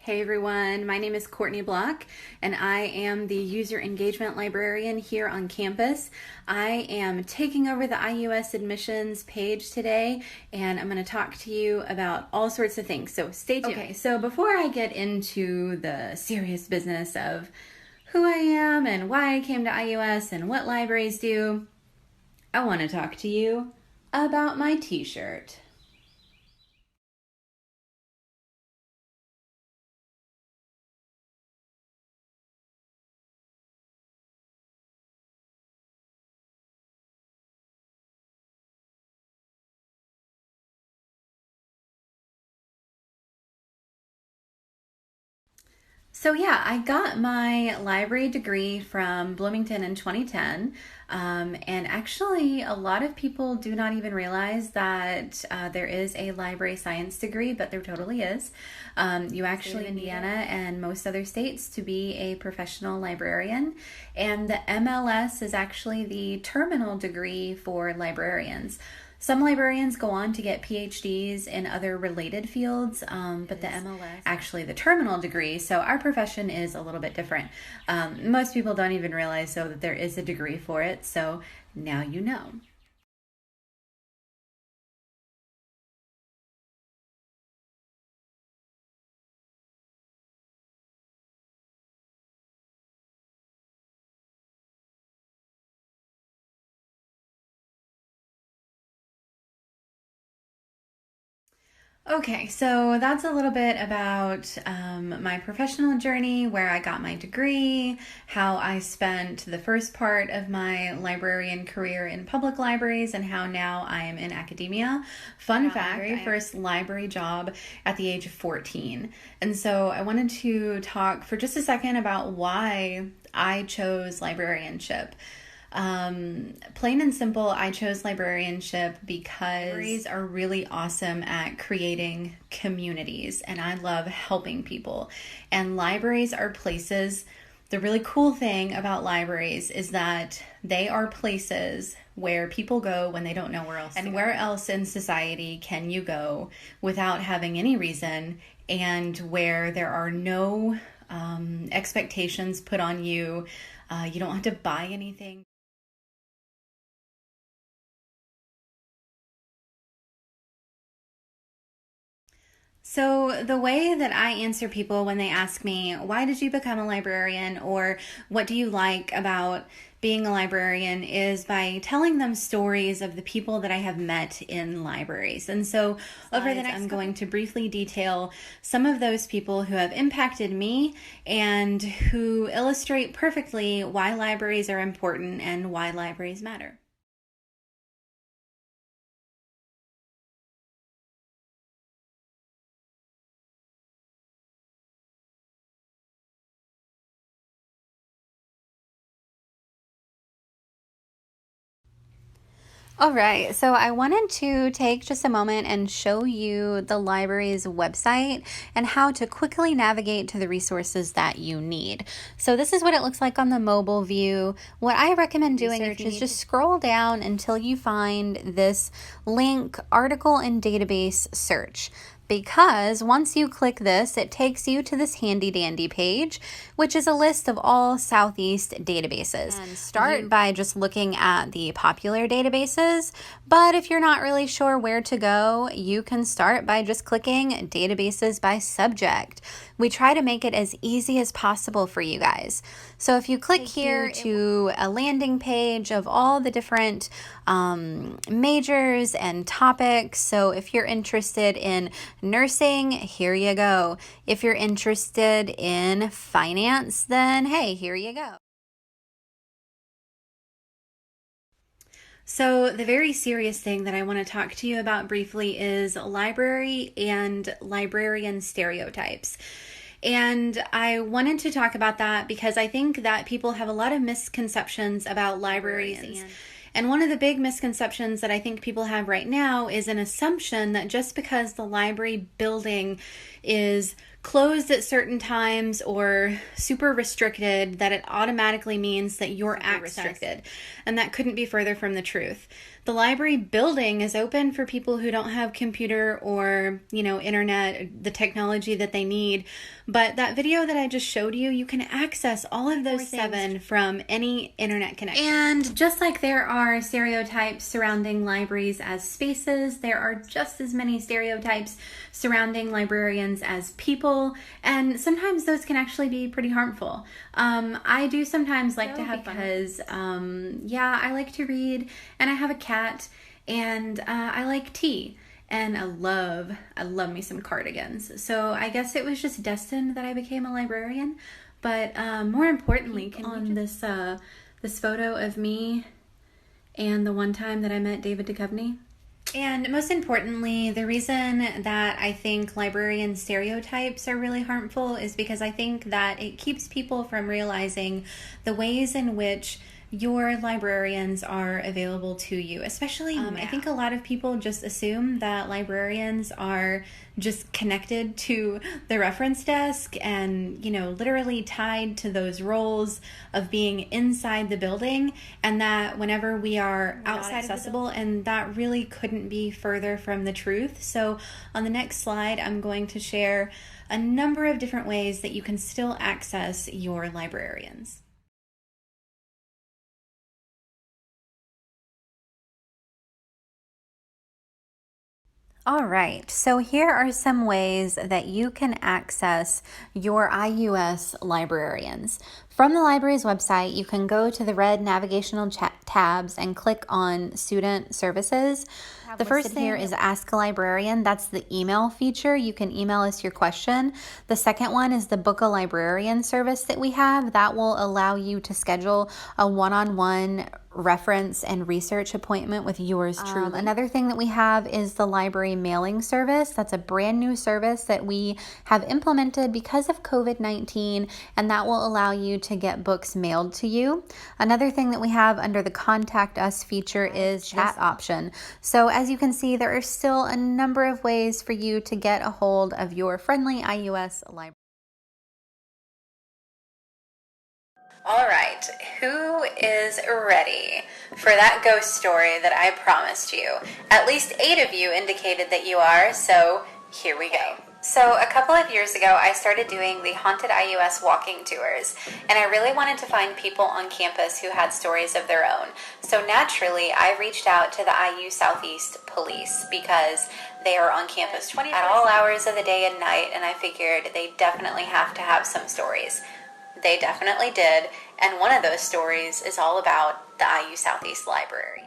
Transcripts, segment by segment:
Hey everyone, my name is Courtney Block and I am the User Engagement Librarian here on campus. I am taking over the IUS admissions page today and I'm going to talk to you about all sorts of things, so stay tuned. Okay, so before I get into the serious business of who I am and why I came to IUS and what libraries do, I want to talk to you about my t-shirt. So yeah, I got my library degree from Bloomington in 2010. And actually, a lot of people do not even realize that there is a library science degree, but there totally is. You actually in Indiana and most other states to be a professional librarian. And the MLS is actually the terminal degree for librarians. Some librarians go on to get PhDs in other related fields, but the MLS actually the terminal degree. So our profession is a little bit different. Most people don't even realize though that there is a degree for it. So now you know. Okay, so that's a little bit about my professional journey, where I got my degree, how I spent the first part of my librarian career in public libraries, and how now I am in academia. Fun fact, my very first library job at the age of 14. And so I wanted to talk for just a second about why I chose librarianship. Plain and simple, I chose librarianship because libraries are really awesome at creating communities and I love helping people. And libraries are places, the really cool thing about libraries is that they are places where people go when they don't know where else to go. And where else in society can you go without having any reason, and where there are no expectations put on you. You don't have to buy anything. So, the way that I answer people when they ask me, why did you become a librarian, or what do you like about being a librarian, is by telling them stories of the people that I have met in libraries. And so, over the next I'm going to briefly detail some of those people who have impacted me and who illustrate perfectly why libraries are important and why libraries matter. All right, so I wanted to take just a moment and show you the library's website and how to quickly navigate to the resources that you need. So this is what it looks like on the mobile view. What I recommend doing is just scroll down until you find this link, article and database search. Because once you click this, it takes you to this handy dandy page, which is a list of all Southeast databases. And start by just looking at the popular databases, but if you're not really sure where to go, you can start by just clicking databases by subject. We try to make it as easy as possible for you guys. So if you click here to a landing page of all the different majors and topics. So if you're interested in nursing, here you go. If you're interested in finance, then hey, here you go. So the very serious thing that I want to talk to you about briefly is library and librarian stereotypes. And I wanted to talk about that because I think that people have a lot of misconceptions about librarians. And one of the big misconceptions that I think people have right now is an assumption that just because the library building is closed at certain times or super restricted, that it automatically means that you're restricted. And that couldn't be further from the truth. The library building is open for people who don't have computer or, internet, the technology that they need. But that video that I just showed you, you can access all of those 7 from any internet connection. And just like there are stereotypes surrounding libraries as spaces, there are just as many stereotypes surrounding librarians as people, and sometimes those can actually be pretty harmful. I do sometimes like to have fun because, I like to read, and I have a cat, and I like tea. And I love me some cardigans. So I guess it was just destined that I became a librarian. But more importantly, this photo of me and the one time that I met David Duchovny. And most importantly, the reason that I think librarian stereotypes are really harmful is because I think that it keeps people from realizing the ways in which your librarians are available to you, especially I think a lot of people just assume that librarians are just connected to the reference desk and, literally tied to those roles of being inside the building, and that whenever we are outside accessible, and that really couldn't be further from the truth. So on the next slide, I'm going to share a number of different ways that you can still access your librarians. All right, so here are some ways that you can access your IUS librarians. From the library's website, you can go to the red navigational tabs and click on Student Services. The first thing here is Ask a Librarian. That's the email feature. You can email us your question. The second one is the Book a Librarian service that we have. That will allow you to schedule a one-on-one reference and research appointment with yours truly. Another thing that we have is the library mailing service. That's a brand new service that we have implemented because of COVID-19, and that will allow you to get books mailed to you. Another thing that we have under the Contact Us feature is chat option. So as you can see, there are still a number of ways for you to get a hold of your friendly IUS library. All right, who is ready for that ghost story that I promised you? At least 8 of you indicated that you are, so here we go. So a couple of years ago, I started doing the Haunted IUS walking tours, and I really wanted to find people on campus who had stories of their own. So naturally, I reached out to the IU Southeast Police because they are on campus at all hours of the day and night, and I figured they definitely have to have some stories. They definitely did, and one of those stories is all about the IU Southeast Library.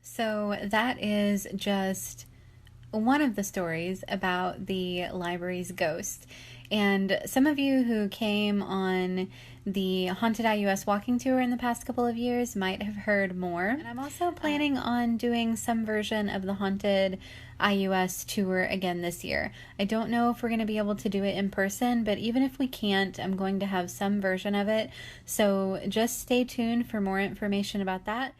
So that is just one of the stories about the library's ghost. And some of you who came on the Haunted IUS walking tour in the past couple of years might have heard more. And I'm also planning on doing some version of the Haunted IUS tour again this year. I don't know if we're going to be able to do it in person, but even if we can't, I'm going to have some version of it. So just stay tuned for more information about that.